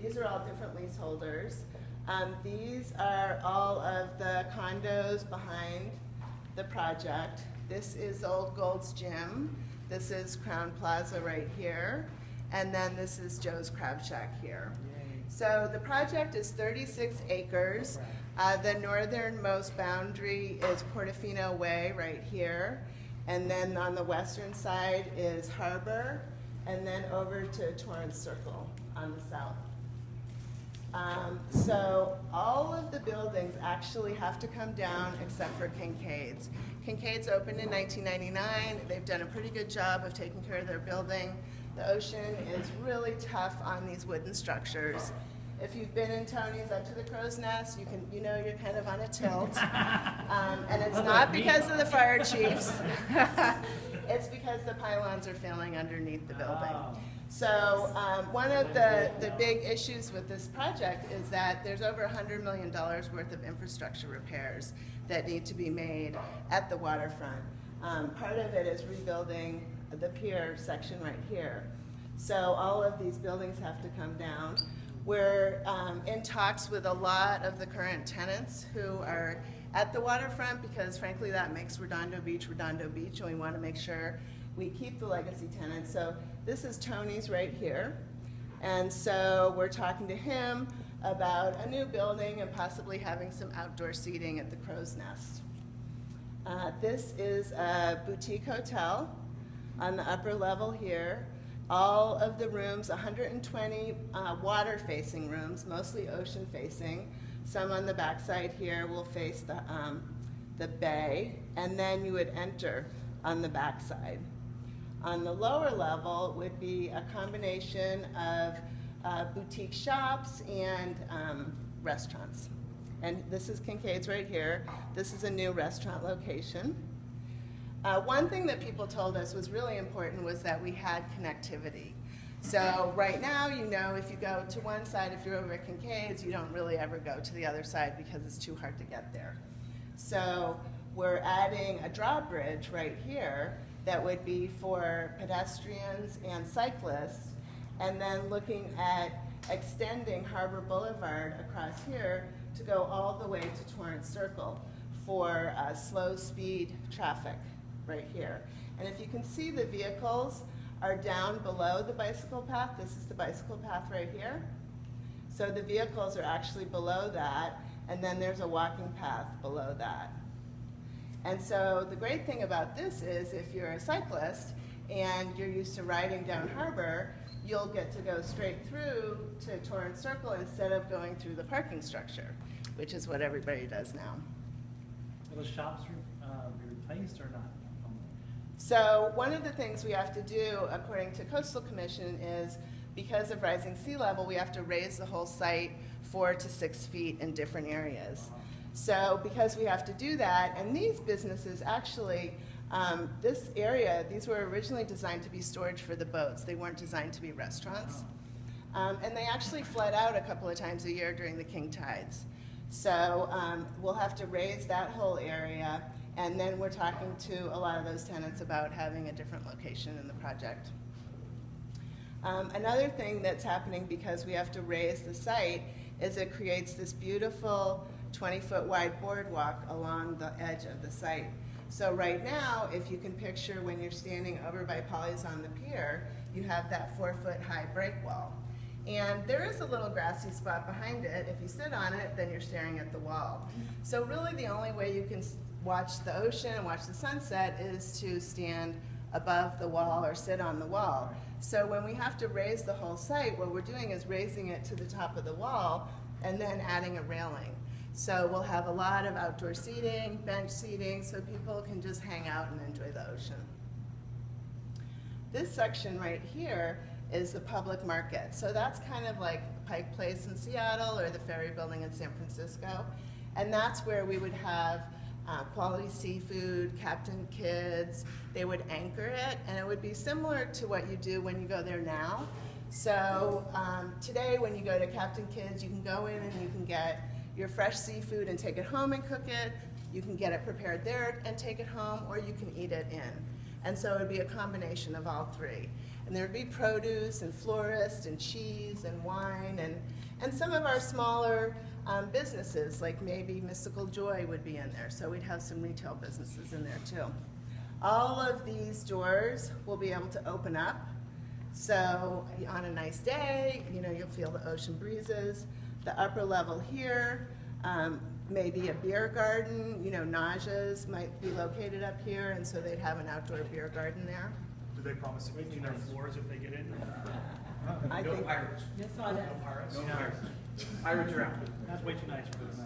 These are all different leaseholders. These are all of the condos behind the project. This is Old Gold's Gym. This is Crown Plaza right here. And then this is Joe's Crab Shack here. So the project is 36 acres. The northernmost boundary is Portofino Way right here. And then on the western side is Harbor, and then over to Torrance Circle on the south. So all of the buildings actually have to come down except for Kincaid's. Kincaid's opened in 1999. They've done a pretty good job of taking care of their building. The ocean is really tough on these wooden structures. If you've been in Tony's up to the Crow's Nest, you know you're kind of on a tilt. And it's not because of the fire chiefs. It's because the pylons are failing underneath the building. So one of the big issues with this project is that there's over $100 million worth of infrastructure repairs that need to be made at the waterfront. Part of it is rebuilding the pier section right here. So all of these buildings have to come down. We're in talks with a lot of the current tenants who are at the waterfront because frankly that makes Redondo Beach, and we want to make sure we keep the legacy tenants. So this is Tony's right here. And so we're talking to him about a new building and possibly having some outdoor seating at the Crow's Nest. This is a boutique hotel on the upper level here. All of the rooms, 120 water-facing rooms, mostly ocean-facing. Some on the backside here will face the bay, and then you would enter on the backside. On the lower level would be a combination of boutique shops and restaurants. And this is Kincaid's right here. This is a new restaurant location. One thing that people told us was really important was that we had connectivity. So right now, you know, if you go to one side, if you're over at Kincaid's, you don't really ever go to the other side because it's too hard to get there. So we're adding a drawbridge right here that would be for pedestrians and cyclists, and then looking at extending Harbor Boulevard across here to go all the way to Torrance Circle for slow speed traffic right here. And if you can see, the vehicles are down below the bicycle path. This is the bicycle path right here. So the vehicles are actually below that, and then there's a walking path below that. And so the great thing about this is if you're a cyclist and you're used to riding down Harbor, you'll get to go straight through to Torrance Circle instead of going through the parking structure, which is what everybody does now. Will the shops be replaced or not? So one of the things we have to do, according to Coastal Commission, is because of rising sea level, we have to raise the whole site 4 to 6 feet in different areas. So because we have to do that, and these businesses actually, this area, these were originally designed to be storage for the boats. They weren't designed to be restaurants. And they actually flood out a couple of times a year during the king tides. So we'll have to raise that whole area, and then we're talking to a lot of those tenants about having a different location in the project. Another thing that's happening because we have to raise the site is it creates this beautiful 20-foot wide boardwalk along the edge of the site. So right now, if you can picture when you're standing over by Polly's on the pier, you have that 4-foot high break wall. And there is a little grassy spot behind it. If you sit on it, then you're staring at the wall. So really the only way you can watch the ocean and watch the sunset is to stand above the wall or sit on the wall. So when we have to raise the whole site, what we're doing is raising it to the top of the wall and then adding a railing. So we'll have a lot of outdoor seating, bench seating, so people can just hang out and enjoy the ocean. This section right here is the public market. So that's kind of like Pike Place in Seattle or the Ferry Building in San Francisco. And that's where we would have quality seafood, Captain Kids. They would anchor it, and it would be similar to what you do when you go there now. So today when you go to Captain Kids, you can go in and you can get your fresh seafood and take it home and cook it. You can get it prepared there and take it home, or you can eat it in. And so it would be a combination of all three. And there would be produce and florist and cheese and wine and some of our smaller businesses, like maybe Mystical Joy would be in there. So we'd have some retail businesses in there too. All of these doors will be able to open up. So on a nice day, you know, you'll feel the ocean breezes. The upper level here, maybe a beer garden, you know, Naja's might be located up here, and so they'd have an outdoor beer garden there. Do they promise to clean their floors if they get in? I No think pirates. Just saw that. No pirates? No pirates. Pirates are out. That's way too nice for this.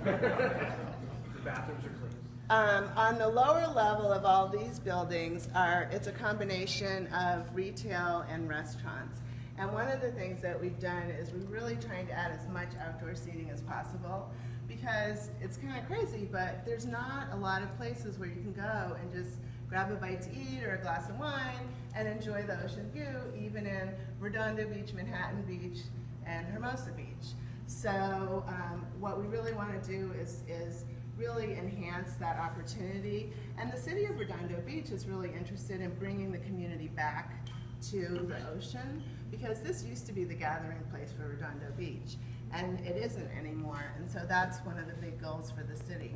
The bathrooms are clean. On the lower level of all these buildings it's a combination of retail and restaurants. And one of the things that we've done is we're really trying to add as much outdoor seating as possible, because it's kind of crazy, but there's not a lot of places where you can go and just grab a bite to eat or a glass of wine and enjoy the ocean view, even in Redondo Beach, Manhattan Beach, and Hermosa Beach. So what we really want to do is really enhance that opportunity. And the city of Redondo Beach is really interested in bringing the community back to the ocean, because this used to be the gathering place for Redondo Beach, and it isn't anymore. And so that's one of the big goals for the city.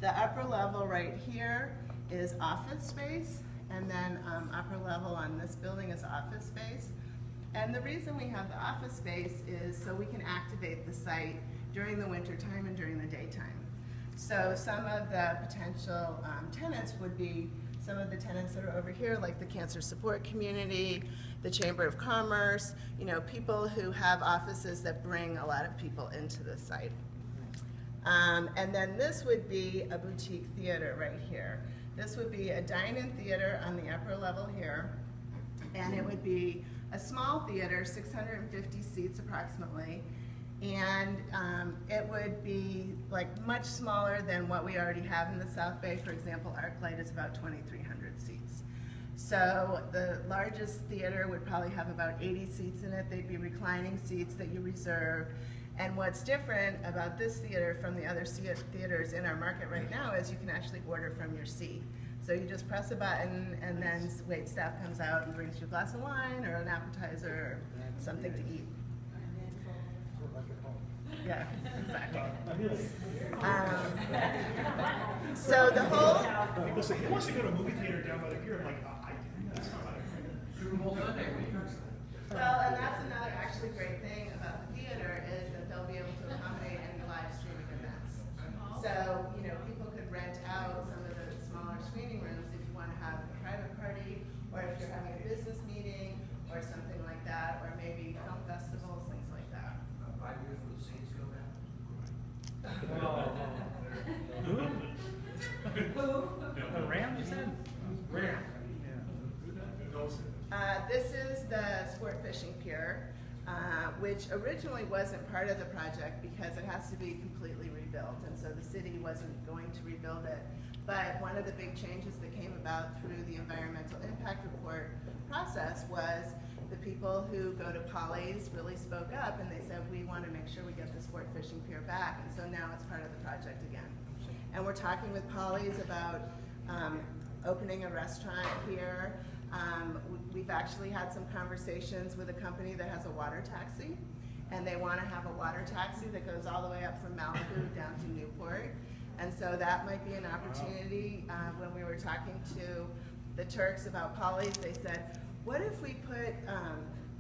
The upper level right here is office space, and then upper level on this building is office space. And the reason we have the office space is so we can activate the site during the winter time and during the daytime. So some of the potential tenants would be some of the tenants that are over here, like the Cancer Support Community, the Chamber of Commerce, you know, people who have offices that bring a lot of people into the site. And then this would be a boutique theater right here. This would be a dine-in theater on the upper level here, and it would be a small theater, 650 seats approximately, and it would be like much smaller than what we already have in the South Bay. For example, ArcLight is about 2,300 seats. So the largest theater would probably have about 80 seats in it. They'd be reclining seats that you reserve. And what's different about this theater from the other theaters in our market right now is you can actually order from your seat. So you just press a button, and then wait staff comes out and brings you a glass of wine or an appetizer or something to eat. Yeah, exactly. So the whole... Listen, he wants to go to a movie theater down by the pier. I'm like, that's not right. Super Bowl Sunday. Well, and that's another actually great thing about the theater is that they'll be able to accommodate any live streaming events. So, you know, people could rent out some of the smaller screening rooms if you want to have a private party, or if you're having a business meeting, or something like that, or maybe film festivals, things like that. 5 years will the Saints go back? The Rams, you said? Rare. This is the sport fishing pier, which originally wasn't part of the project because it has to be completely rebuilt, and so the city wasn't going to rebuild it. But one of the big changes that came about through the environmental impact report process was the people who go to Polly's really spoke up, and they said, we want to make sure we get the sport fishing pier back, and so now it's part of the project again. And we're talking with Polly's about opening a restaurant here. We've actually had some conversations with a company that has a water taxi, and they want to have a water taxi that goes all the way up from Malibu down to Newport. And so that might be an opportunity. When we were talking to the Turks about Polly's, they said, what if we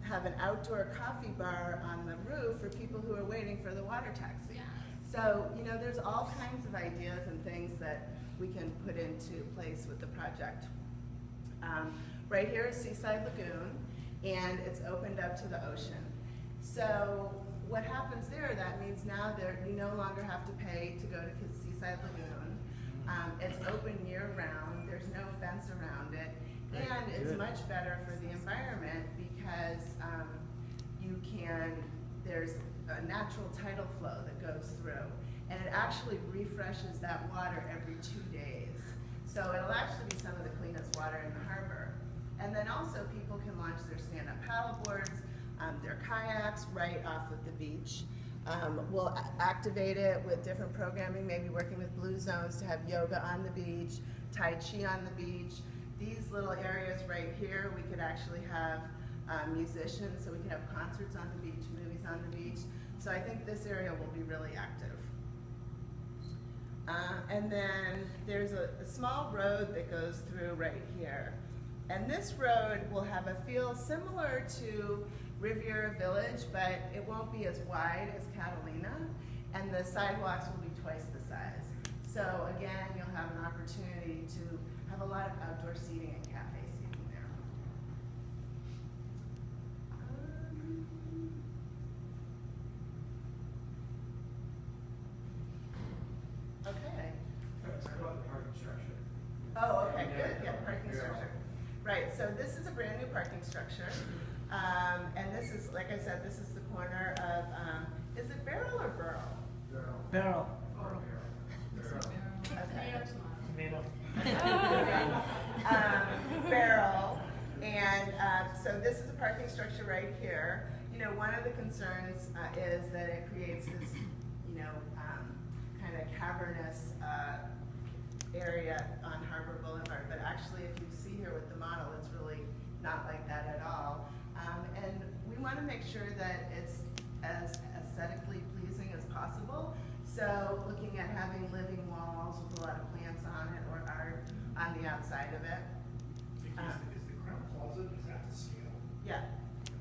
have an outdoor coffee bar on the roof for people who are waiting for the water taxi? So, you know, there's all kinds of ideas and things that we can put into place with the project. Right here is Seaside Lagoon, and it's opened up to the ocean. So what happens there, that means now you no longer have to pay to go to Seaside Lagoon. It's open year-round, there's no fence around it, and it's much better for the environment because there's a natural tidal flow that goes through, and it actually refreshes that water every 2 days. So it'll actually be some of the cleanest water in the harbor. And then also people can launch their stand-up paddle boards, their kayaks right off of the beach. We'll activate it with different programming, maybe working with Blue Zones to have yoga on the beach, Tai Chi on the beach. These little areas right here, we could actually have musicians, so we could have concerts on the beach, movies on the beach. So I think this area will be really active. And then there's a small road that goes through right here. And this road will have a feel similar to Riviera Village, but it won't be as wide as Catalina, and the sidewalks will be twice the size. So again, you'll have an opportunity to have a lot of outdoor seating and cafe seating there. Okay. Talk about the parking structure. Oh, okay, good, yeah, parking structure. Right, so this is a brand new parking structure. And this is, like I said, this is the corner of, is it Barrel or Burl? Barrel. Okay. Tomato. Barrel, and so this is a parking structure right here. You know, one of the concerns is that it creates this, you know, kind of cavernous area on Harbor Boulevard, but actually if you see here with the model, it's really not like that at all. And we want to make sure that it's as aesthetically pleasing as possible. So looking at having living walls with a lot of plants on it or art on the outside of it. Is the Crown Plaza, is that the scale? Yeah,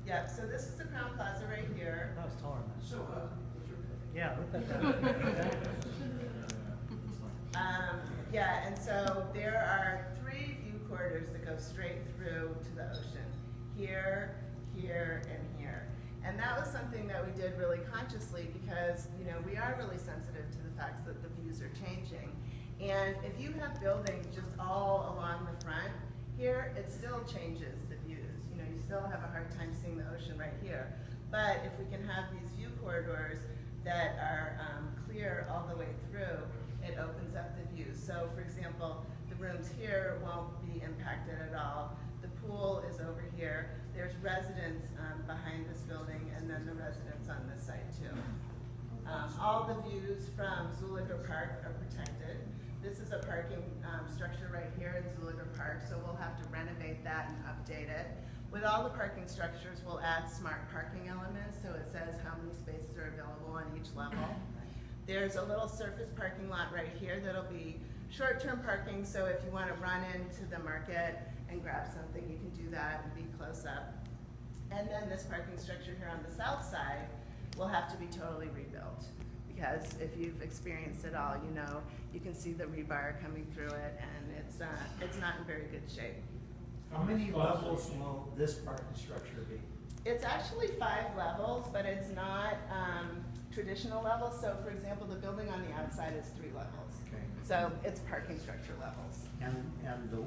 yeah, so this is the Crown Plaza right here. That was taller than that. So, Yeah, look at that. Yeah, and so there are 3 view corridors that go straight through to the ocean. Here, here, and here. And that was something that we did really consciously because, you know, we are really sensitive to the fact that the views are changing. And if you have buildings just all along the front here, it still changes the views. You know, you still have a hard time seeing the ocean right here. But if we can have these view corridors that are clear all the way through, it opens up the views. So for example, the rooms here won't be impacted at all. The pool is over here. There's residents behind this building and then the residents on this side too. All the views from Zuliger Park are protected. This is a parking structure right here in Zuliger Park, so we'll have to renovate that and update it. With all the parking structures, we'll add smart parking elements, so it says how many spaces are available on each level. There's a little surface parking lot right here that'll be short-term parking, so if you want to run into the market and grab something, you can do that and be close up. And then this parking structure here on the south side will have to be totally rebuilt, because if you've experienced it all, you know, you can see the rebar coming through it, and it's not in very good shape. How many levels will this parking structure be? It's actually 5 levels, but it's not traditional levels. So for example, the building on the outside is 3 levels. Okay. So it's parking structure levels. And the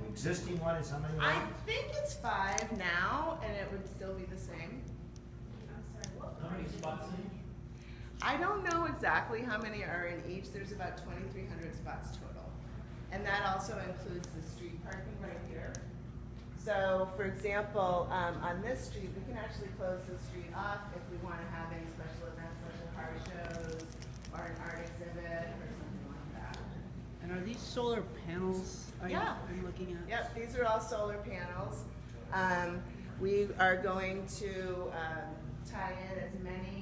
existing one is how many I levels? think it's 5 now, and it would still be the same. I'm sorry, what? How many spots in each? I don't know exactly how many are in each. There's about 2,300 spots total. And that also includes the street parking right here. So, for example, on this street, we can actually close the street off if we want to have any special events like the car shows or an art exhibit or something like that. And are these solar panels Yeah. I'm looking at? Yep, these are all solar panels. We are going to tie in as many